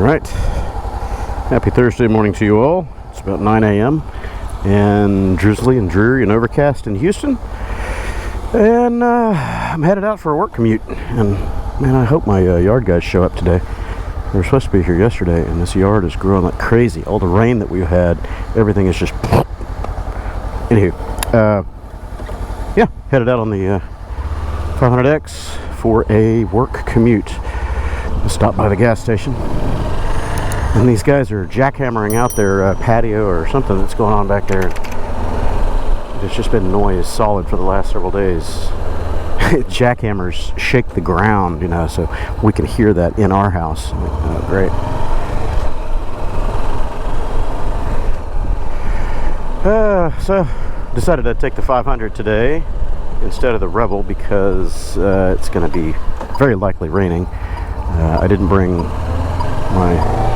Alright, happy Thursday morning to you all. It's about 9 a.m. and drizzly and dreary and overcast in Houston. And I'm headed out for a work commute. And man, I hope my yard guys show up today. They were supposed to be here yesterday, and this yard is growing like crazy. All the rain that we've had, everything is just... Anywho, yeah, headed out on the 500X for a work commute. Stop by the gas station. And these guys are jackhammering out their patio or something that's going on back there. There's just been noise solid for the last several days. Jackhammers shake the ground, you know, so we can hear that in our house. Great. So decided I'd take the 500 today instead of the Rebel because it's going to be very likely raining. I didn't bring my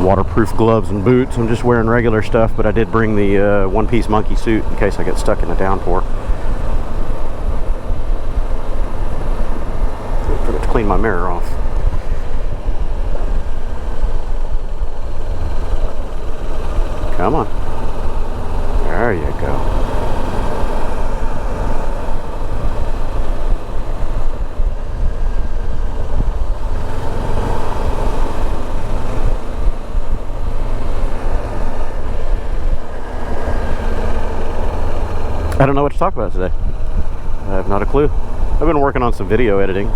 waterproof gloves and boots. I'm just wearing regular stuff, but I did bring the one-piece monkey suit in case I get stuck in a downpour. Forgot to clean my mirror off. Come on. There you go. I don't know what to talk about today. I have not a clue. I've been working on some video editing.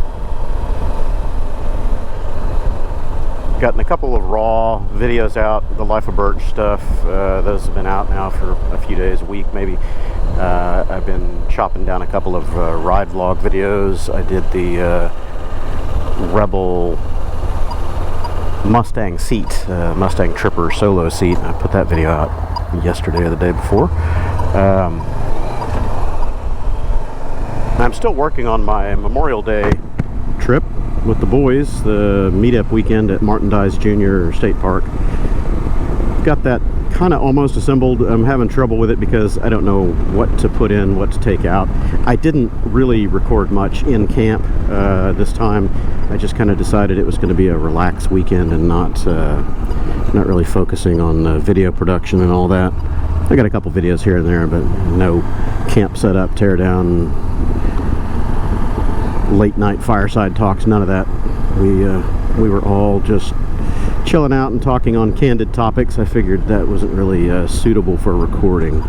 Gotten a couple of raw videos out, the Life of Birch stuff. Those have been out now for a few days, a week maybe. I've been chopping down a couple of ride vlog videos. I did the Rebel Mustang seat, Mustang Tripper solo seat. I put that video out yesterday or the day before. I'm still working on my Memorial Day trip with the boys, the meetup weekend at Martin Dice Jr. State Park. Got that kind of almost assembled. I'm having trouble with it because I don't know what to put in, what to take out. I didn't really record much in camp this time. I just kind of decided it was going to be a relaxed weekend and not really focusing on video production and all that. I got a couple videos here and there, but no camp setup, tear down, late night fireside talks, none of that. We were all just chilling out and talking on candid topics. I figured that wasn't really suitable for recording.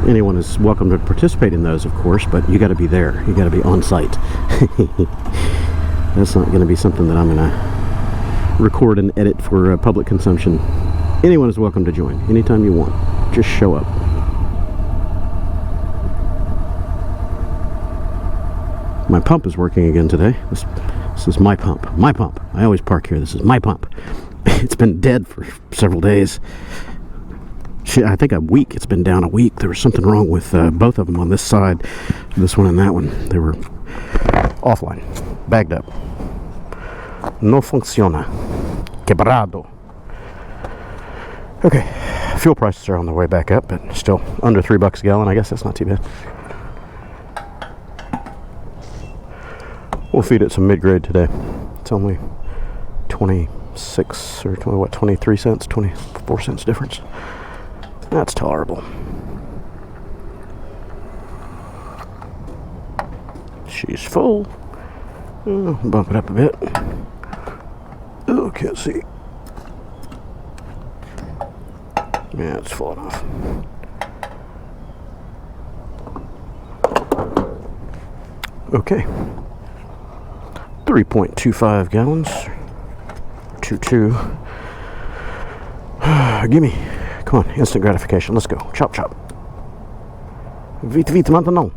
Anyone is welcome to participate in those, of course, but you got to be there. You got to be on site. That's not going to be something that I'm going to record and edit for public consumption. Anyone is welcome to join anytime you want. Just show up. My pump is working again today. This is my pump. My pump. I always park here. This is my pump. It's been dead for several days. Shit, I think a week. It's been down a week. There was something wrong with both of them on this side. This one and that one. They were offline. Bagged up. No funciona. Quebrado. Okay. Fuel prices are on their way back up, but still under $3 a gallon. I guess that's not too bad. We'll feed it some mid-grade today. It's only 26 or 23 cents, 24 cents difference. That's tolerable. She's full. Bump it up a bit. Oh, can't see. Yeah, it's full enough. Okay. 3.25 gallons. 2.2. Gimme. Come on, instant gratification. Let's go. Chop, chop. Vite, vite, maintenant.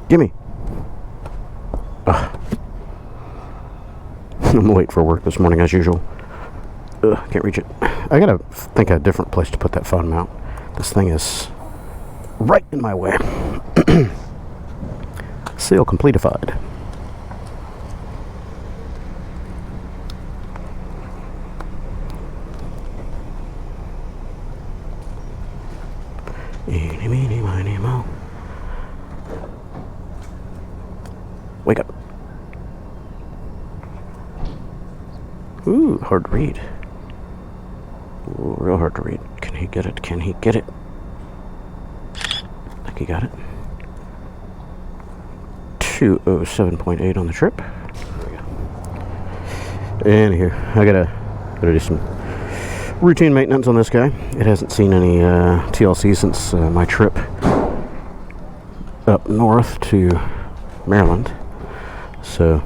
Gimme. I'm late for work this morning as usual. Can't reach it. I gotta think of a different place to put that phone mount. This thing is right in my way. Seal completified. hard to read. Ooh, real hard to read. Can he get it? Can he get it? I think he got it. 207.8 on the trip. There we go. And here, I gotta do some routine maintenance on this guy. It hasn't seen any TLC since my trip up north to Maryland. So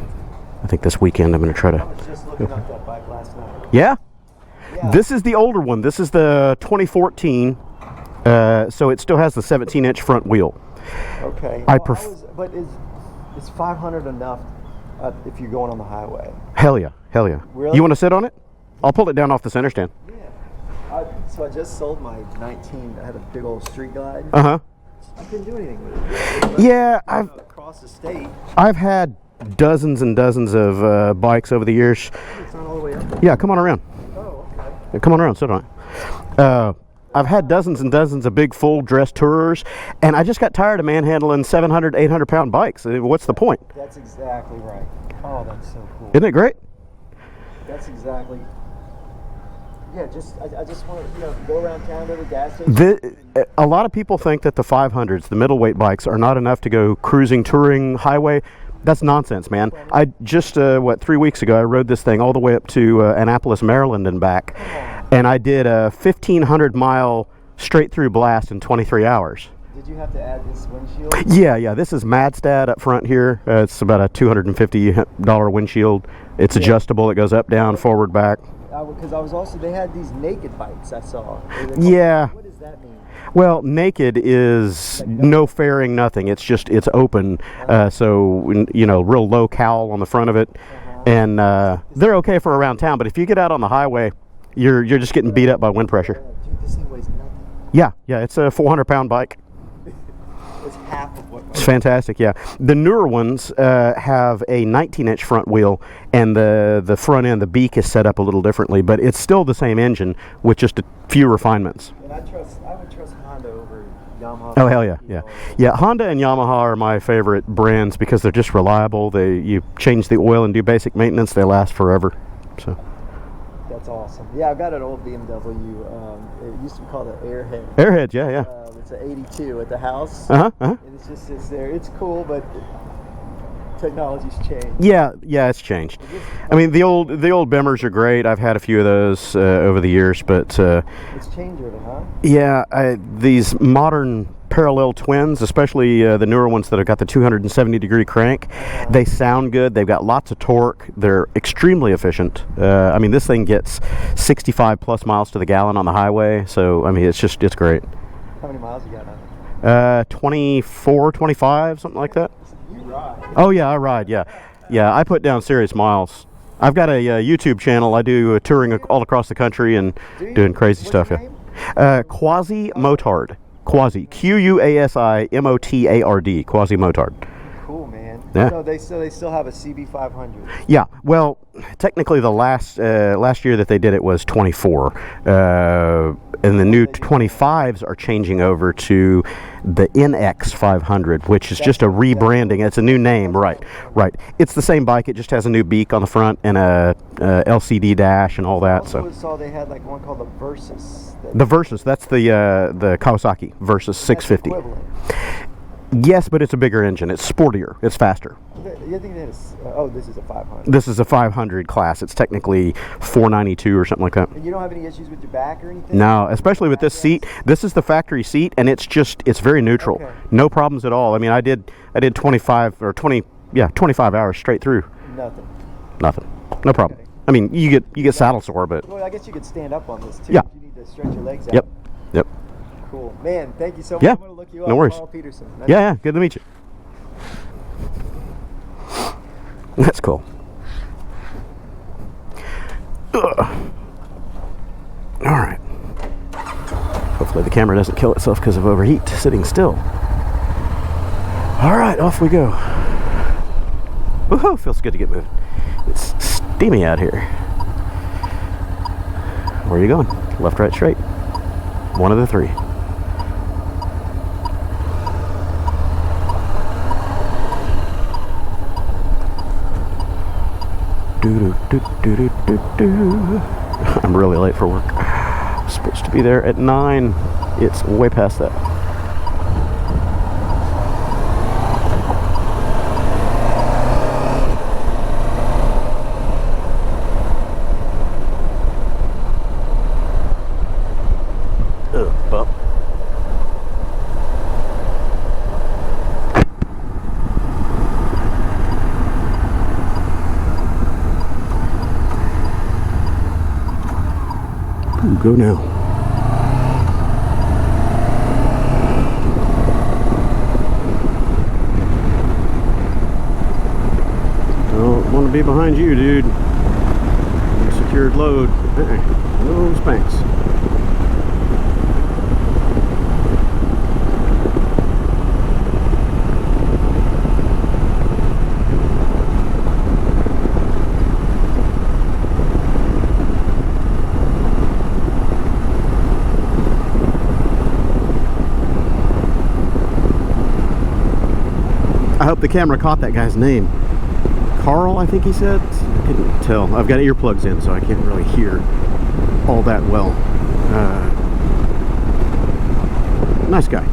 I think this weekend I'm gonna try to. I was just looking up that bike last night. Yeah? Yeah. This is the older one. This is the 2014. So it still has the 17-inch front wheel. Okay. But is 500 enough if you're going on the highway? Hell yeah, hell yeah. Really? You want to sit on it? I'll pull it down off the center stand. Yeah. So I just sold my 19. I had a big old street glide. Uh-huh. I couldn't do anything with it. Yeah, across the state. I've had dozens and dozens of bikes over the years. It's not all the way up. Yeah, come on around. Oh, okay. Come on around, sit on it. I've had dozens and dozens of big full dress tourers, and I just got tired of manhandling 700, 800 pound bikes. What's the point? That's exactly right. Oh, that's so cool. Isn't it great? That's exactly. Yeah, I just want to go around town to the gas station. A lot of people think that the 500s, the middleweight bikes, are not enough to go cruising, touring, highway. That's nonsense, man. I just 3 weeks ago I rode this thing all the way up to Annapolis, Maryland, and back, and I did a 1,500-mile straight-through blast in 23 hours. Did you have to add this windshield? Yeah. This is Madstad up front here. It's about a $250 windshield. It's adjustable. It goes up, down, forward, back. Because I was also, they had these naked bikes I saw. Yeah. What does that mean? Well, naked is no fairing, nothing. It's just, it's open. So, real low cowl on the front of it. And they're okay for around town. But if you get out on the highway, you're just getting beat up by wind pressure. Dude, this thing weighs nothing. Yeah. It's a 400-pound bike. It's half of what. It's fantastic, yeah. The newer ones have a 19-inch front wheel, and the front end, the beak, is set up a little differently, but it's still the same engine with just a few refinements. And I would trust Honda over Yamaha. Oh, hell yeah. Yeah, Honda and Yamaha are my favorite brands because they're just reliable. You change the oil and do basic maintenance, they last forever. So. That's awesome. Yeah, I've got an old BMW. It used to be called an Airhead. Airhead, yeah. It's an 82 at the house. Uh-huh. And it just sits there. It's cool, but technology's changed. Yeah, it's changed. I mean, the old Bemmers are great. I've had a few of those over the years, but it's change-driven, huh? Yeah, these modern parallel twins, especially the newer ones that have got the 270-degree crank, they sound good. They've got lots of torque. They're extremely efficient. I mean, this thing gets 65 plus miles to the gallon on the highway. So, I mean, it's great. How many miles you got on it? 24, 25, something like that. You ride. Oh, yeah, I ride, yeah. Yeah, I put down serious miles. I've got a YouTube channel. I do touring all across the country and doing crazy stuff. Your name? QuasiMotard. Quasi, QuasiMotard, QuasiMotard. Cool, man. Yeah. So they still have a CB500. Yeah. Well, technically, the last year that they did it was 24, and the new 25s are changing over to the NX 500, which is just a rebranding. It's a new name, right? It's the same bike. It just has a new beak on the front and a LCD dash and all that. I saw they had like one called the Versus. The Versus, that's the Kawasaki Versus 650. Equivalent. Yes, but it's a bigger engine. It's sportier. It's faster. You think that is? This is a 500. This is a 500 class. It's technically 492 or something like that. And you don't have any issues with your back or anything? No, especially with this seat. This is the factory seat, and it's very neutral. Okay. No problems at all. I mean, I did 25 hours straight through. Nothing. No problem. Okay. I mean, you get saddle sore, but well, I guess you could stand up on this too. Yeah. If you need to stretch your legs out. Yep. Cool, man. Thank you so much. Yeah. I'm gonna look you up. No worries. Carl Peterson. Yeah. Good to meet you. That's cool. Ugh. All right. Hopefully the camera doesn't kill itself because of overheat sitting still. All right, off we go. Woohoo! Feels good to get moving. It's steamy out here. Where are you going? Left, right, straight. One of the three. I'm really late for work. I'm supposed to be there at 9. It's way past that. Bump. Ooh, go now. Don't want to be behind you, dude. Secured load. No spanks. I hope the camera caught that guy's name. Carl, I think he said. I couldn't tell. I've got earplugs in, so I can't really hear all that well. Nice guy.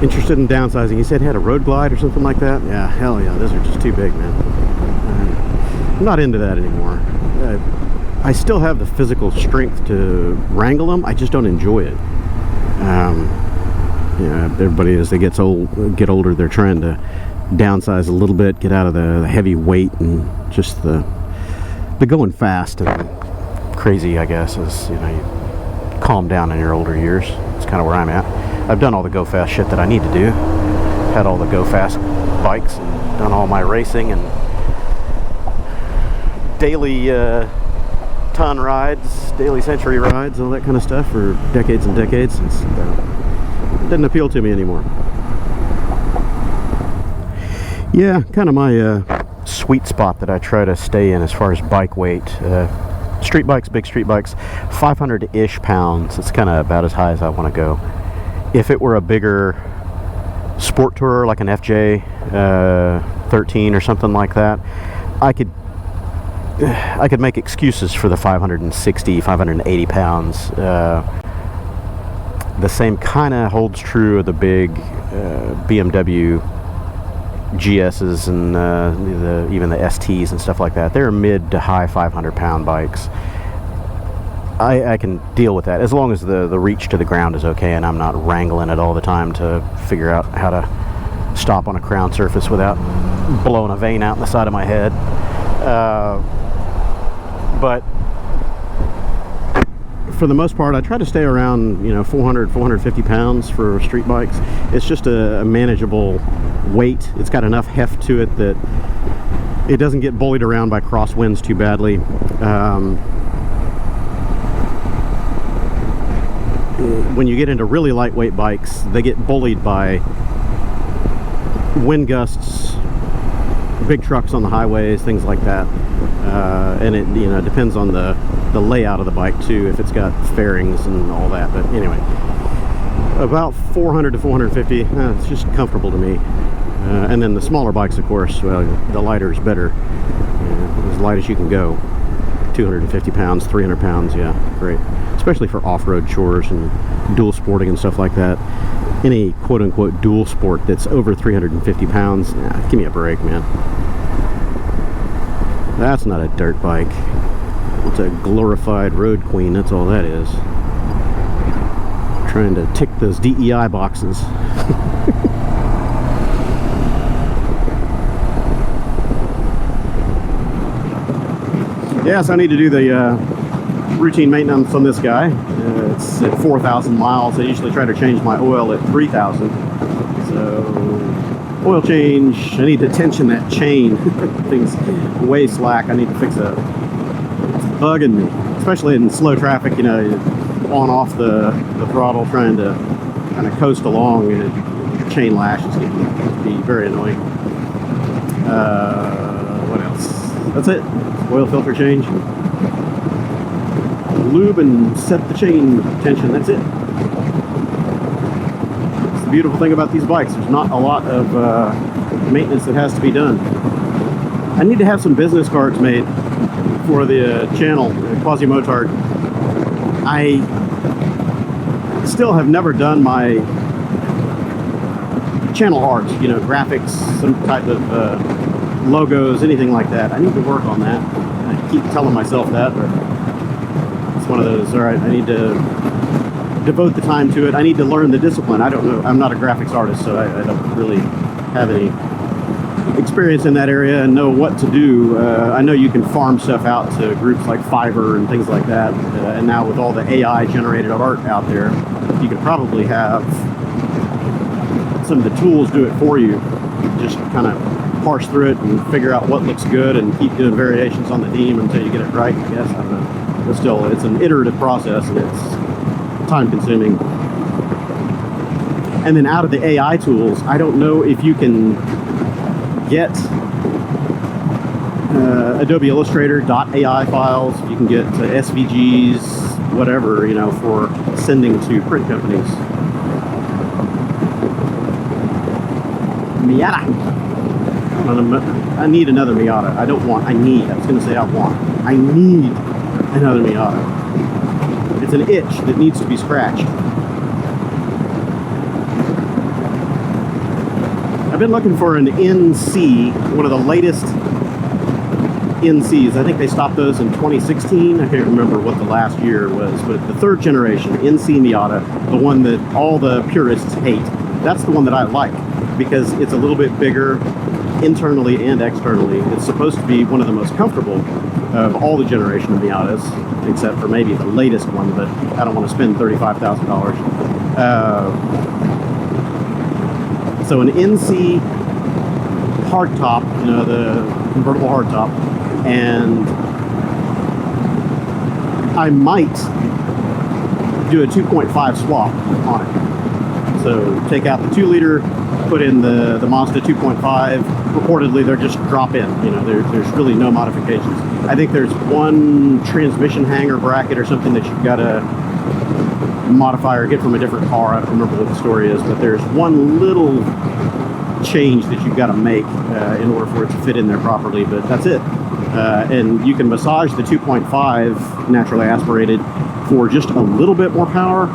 Interested in downsizing. He said he had a road glide or something like that. Yeah, hell yeah. Those are just too big, man. I'm not into that anymore. I still have the physical strength to wrangle them. I just don't enjoy it. Yeah, everybody, as they get older, they're trying to downsize a little bit, get out of the heavy weight and just the going fast and crazy, I guess, as you calm down in your older years. It's kind of where I'm at. I've done all the go fast shit that I need to do. Had all the go fast bikes and done all my racing and daily ton rides, daily century rides, all that kind of stuff for decades and decades. It doesn't appeal to me anymore. Yeah, kind of my sweet spot that I try to stay in as far as bike weight. Street bikes, big street bikes, 500-ish pounds. It's kind of about as high as I want to go. If it were a bigger sport tourer like an FJ 13 or something like that, I could make excuses for the 560, 580 pounds. The same kind of holds true of the big BMW GSs and even the STs and stuff like that. They're mid to high 500-pound bikes. I can deal with that as long as the reach to the ground is okay and I'm not wrangling it all the time to figure out how to stop on a crown surface without blowing a vein out in the side of my head. But for the most part, I try to stay around 400, 450 pounds for street bikes. It's just a manageable weight. It's got enough heft to it that it doesn't get bullied around by crosswinds too badly. When you get into really lightweight bikes, they get bullied by wind gusts, big trucks on the highways, things like that. And it depends on the layout of the bike too, if it's got fairings and all that. But anyway, about 400 to 450, it's just comfortable to me. And then the smaller bikes, of course, well, the lighter is better. As light as you can go. 250 pounds, 300 pounds, yeah, great. Especially for off-road chores and dual sporting and stuff like that. Any quote-unquote dual sport that's over 350 pounds, give me a break, man. That's not a dirt bike. It's a glorified road queen, that's all that is. Trying to tick those DEI boxes. Yes, I need to do the routine maintenance on this guy. It's at 4,000 miles. I usually try to change my oil at 3,000. So, oil change. I need to tension that chain. Thing's way slack. I need to fix it. It's bugging me, especially in slow traffic. On off the throttle, trying to kind of coast along, and your chain lash is getting to be very annoying. What else? That's it. Oil filter change, lube, and set the chain tension. That's it. It's the beautiful thing about these bikes. There's not a lot of maintenance that has to be done. I need to have some business cards made for the channel, QuasiMotard. I still have never done my channel art, you know, graphics, some type of logos, anything like that. I need to work on that. I keep telling myself that, but it's one of those, all right, I need to devote the time to it. I need to learn the discipline. I don't know, I'm not a graphics artist, so I don't really have any experience in that area and know what to do. I know you can farm stuff out to groups like Fiverr and things like that, and now with all the AI generated art out there, you could probably have some of the tools do it for you. Just kind of parse through it and figure out what looks good and keep doing variations on the theme until you get it right, I guess. I don't know. But still, it's an iterative process and it's time consuming. And then out of the AI tools, I don't know if you can get Adobe Illustrator .ai files, if you can get SVGs, whatever, you know, for sending to print companies. Miata. I need another Miata. I don't want, I need. I was going to say I want. I need another Miata. It's an itch that needs to be scratched. I've been looking for an NC, one of the latest NCs. I think they stopped those in 2016. I can't remember what the last year was, but the third generation NC Miata, the one that all the purists hate, that's the one that I like because it's a little bit bigger internally and externally. It's supposed to be one of the most comfortable of all the generation of Miatas, except for maybe the latest one, but I don't want to spend $35,000. So an NC hardtop, you know, the convertible hardtop, and I might do a 2.5 swap on it. So take out the 2-liter, put in the Mazda 2.5. Reportedly, they're just drop in. You know, there's really no modifications. I think there's one transmission hanger bracket or something that you've got to modify or get from a different car. I don't remember what the story is, but there's one little change that you've got to make in order for it to fit in there properly, but that's it. And you can massage the 2.5 naturally aspirated for just a little bit more power.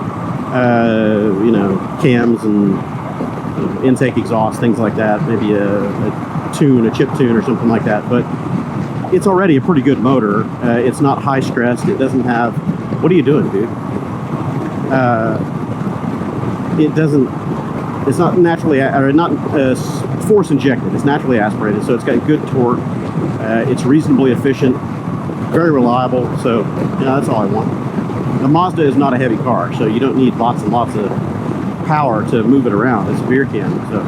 You know, cams and intake exhaust, things like that, maybe a chip tune or something like that, but it's already a pretty good motor. It's not high stressed. It doesn't have, what are you doing, dude? It's not naturally, or not force injected, it's naturally aspirated, so it's got good torque. It's reasonably efficient, very reliable, so you know, that's all I want. The Mazda is not a heavy car, so you don't need lots and lots of power to move it around. It's a beer can, so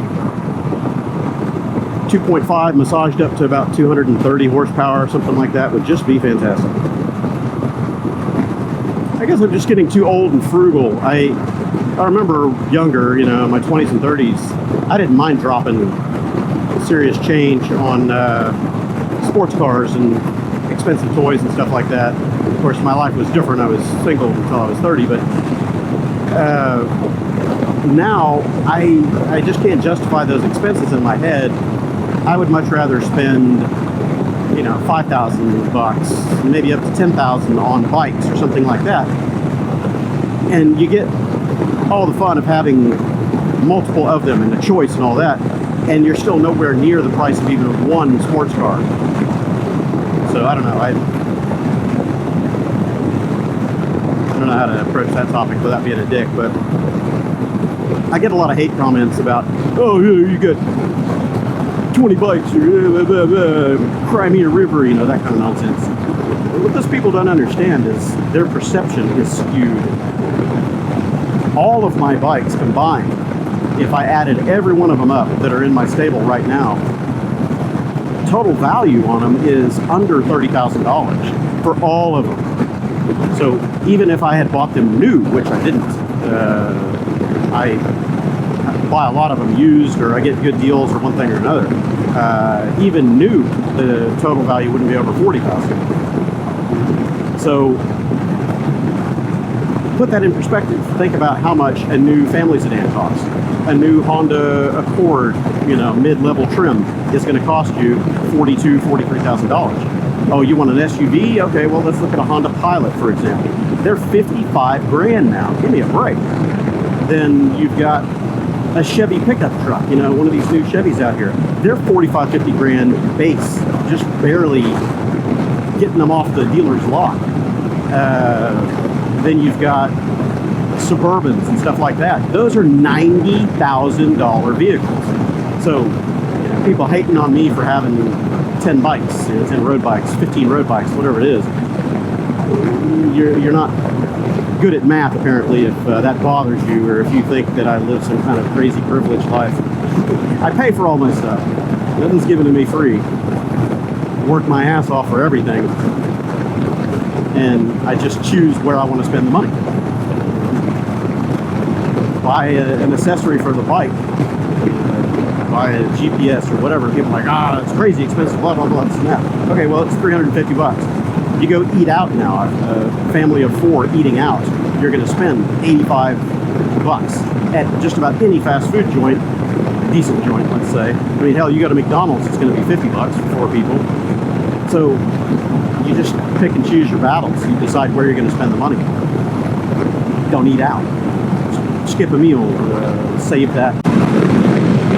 2.5 massaged up to about 230 horsepower or something like that would just be fantastic. I guess I'm just getting too old and frugal. I remember younger, you know, in my 20s and 30s, I didn't mind dropping serious change on sports cars and expensive toys and stuff like that. Of course, my life was different. I was single until I was 30, but now I just can't justify those expenses in my head. I would much rather spend, you know, $5,000, maybe up to $10,000 on bikes or something like that. And you get all the fun of having multiple of them and the choice and all that, and you're still nowhere near the price of even one sports car. So I don't know. I don't know how to approach that topic without being a dick, but I get a lot of hate comments about, oh yeah, you got 20 bikes or cry me a river, you know, that kind of nonsense. What those people don't understand is their perception is skewed. All of my bikes combined, if I added every one of them up that are in my stable right now, total value on them is under $30,000 for all of them. So even if I had bought them new, which I didn't, I buy a lot of them used, or I get good deals or one thing or another. Even new, the total value wouldn't be over $40,000. So put that in perspective. Think about how much a new family sedan costs. A new Honda Accord, you know, mid-level trim is going to cost you $42,000, $43,000. Oh, you want an SUV? Okay, well, let's look at a Honda Pilot, for example. They're 55 grand now. Give me a break. Then you've got a Chevy pickup truck, you know, one of these new Chevys out here. They're 45, 50 grand base, just barely getting them off the dealer's lot. Then you've got Suburbans and stuff like that. Those are $90,000 vehicles. So, you know, people hating on me for having 10 bikes, you know, 10 road bikes, 15 road bikes, whatever it is. You're not good at math, apparently, if that bothers you, or if you think that I live some kind of crazy privileged life. I pay for all my stuff. Nothing's given to me free. Work my ass off for everything. And I just choose where I want to spend the money. Buy an accessory for the bike. Buy a GPS or whatever. People are like, it's crazy expensive, blah, blah, blah, this and that. Okay, well, it's 350 bucks. You go eat out now, a family of 4 eating out, you're going to spend 85 bucks at just about any fast food joint, decent joint, let's say. I mean, hell, you go to McDonald's, it's going to be 50 bucks for 4 people. So you just pick and choose your battles. You decide where you're going to spend the money. Don't eat out. Skip a meal, save that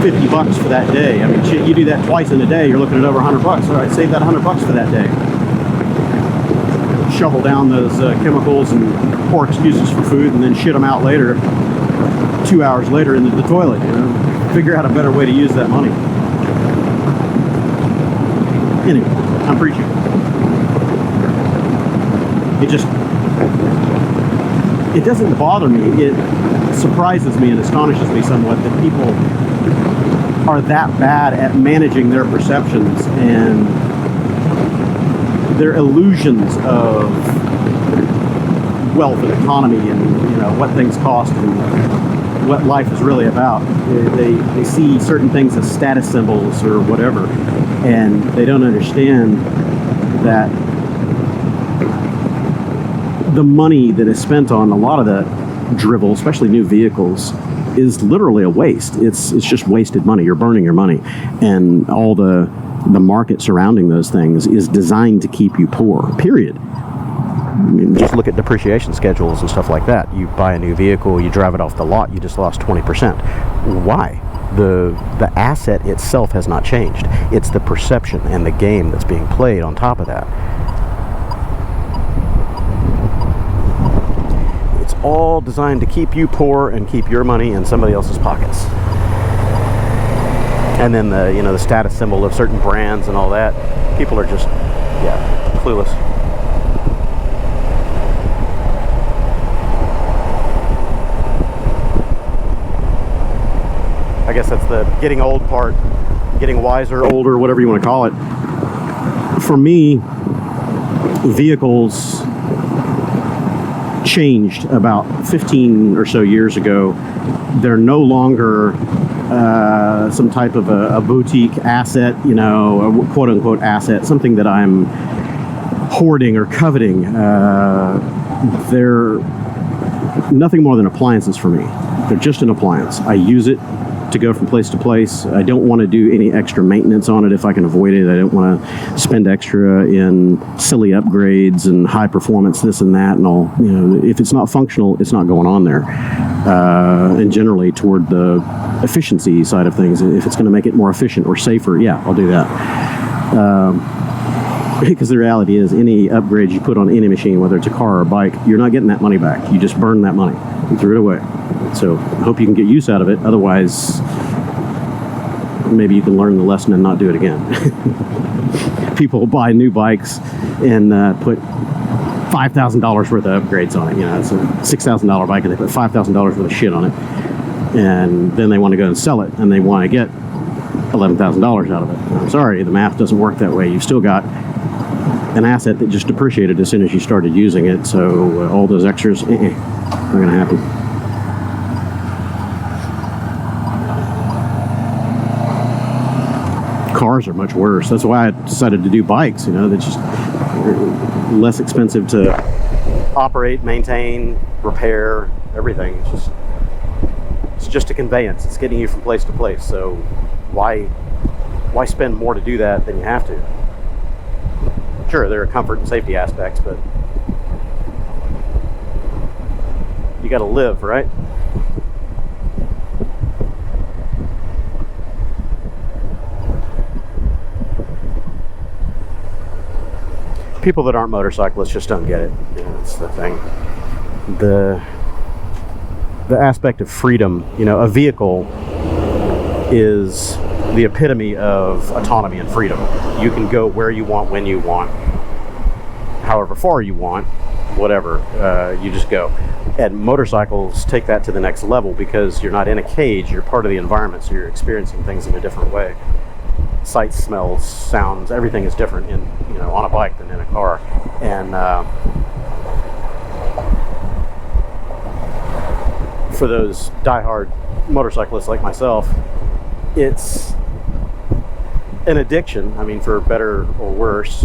50 bucks for that day. I mean, shit, you do that twice in a day, you're looking at over 100 bucks. All right, save that 100 bucks for that day. Shovel down those chemicals and poor excuses for food, and then shit them out later, 2 hours later into the toilet. You know, figure out a better way to use that money. Anyway, I'm preaching. It doesn't bother me. It surprises me and astonishes me somewhat that people are that bad at managing their perceptions and their illusions of wealth and economy and, you know, what things cost and what life is really about. They see certain things as status symbols or whatever, and they don't understand that the money that is spent on a lot of that drivel, especially new vehicles, is literally a waste. It's just wasted money. You're burning your money, and all the market surrounding those things is designed to keep you poor, period. I mean, just look at depreciation schedules and stuff like that. You buy a new vehicle, you drive it off the lot, you just lost 20%. Why? The asset itself has not changed. It's the perception and the game that's being played on top of that. It's all designed to keep you poor and keep your money in somebody else's pockets. And then the status symbol of certain brands and all that. People are just, clueless. I guess that's the getting old part, getting wiser, older, whatever you want to call it. For me, vehicles changed about 15 or so years ago. They're no longer some type of a boutique asset, a quote-unquote asset, something that I'm hoarding or coveting. They're nothing more than appliances for me. They're just an appliance. I use it to go from place to place. I don't want to do any extra maintenance on it if I can avoid it. I don't want to spend extra in silly upgrades and high performance this and that and all. If it's not functional, it's not going on there. And generally toward the efficiency side of things, if it's going to make it more efficient or safer, yeah, I'll do that. Because the reality is, any upgrade you put on any machine, whether it's a car or a bike, you're not getting that money back. You just burn that money and threw it away. So I hope you can get use out of it. Otherwise, maybe you can learn the lesson and not do it again. People buy new bikes and put $5,000 worth of upgrades on it. It's a $6,000 bike and they put $5,000 worth of shit on it. And then they want to go and sell it and they want to get $11,000 out of it. I'm sorry, the math doesn't work that way. You've still got an asset that just depreciated as soon as you started using it. So all those extras, not going to happen. Cars are much worse. That's why I decided to do bikes. They're just less expensive to operate, maintain, repair, everything. It's just a conveyance. It's getting you from place to place. So why spend more to do that than you have to? Sure, there are comfort and safety aspects, but you got to live, right? People that aren't motorcyclists just don't get it. You know, that's the thing. The aspect of freedom, you know, a vehicle is the epitome of autonomy and freedom. You can go where you want, when you want, however far you want, whatever, you just go. And motorcycles take that to the next level because you're not in a cage, you're part of the environment, so you're experiencing things in a different way. Sights, smells, sounds, everything is different in, you know, on a bike than in a car. And for those diehard motorcyclists like myself, it's an addiction, I mean, for better or worse.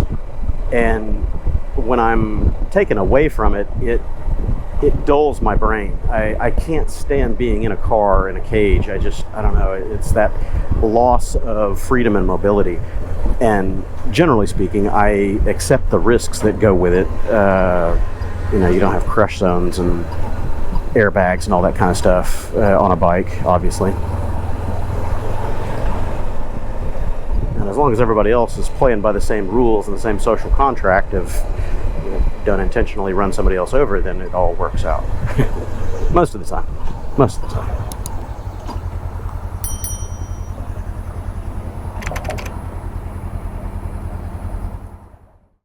And when I'm taken away from it, it dulls my brain. I can't stand being in a car, in a cage. I don't know, it's that loss of freedom and mobility. And generally speaking, I accept the risks that go with it. You know, you don't have crush zones and airbags and all that kind of stuff on a bike, obviously. And as long as everybody else is playing by the same rules and the same social contract of, you know, don't intentionally run somebody else over, then it all works out. Most of the time.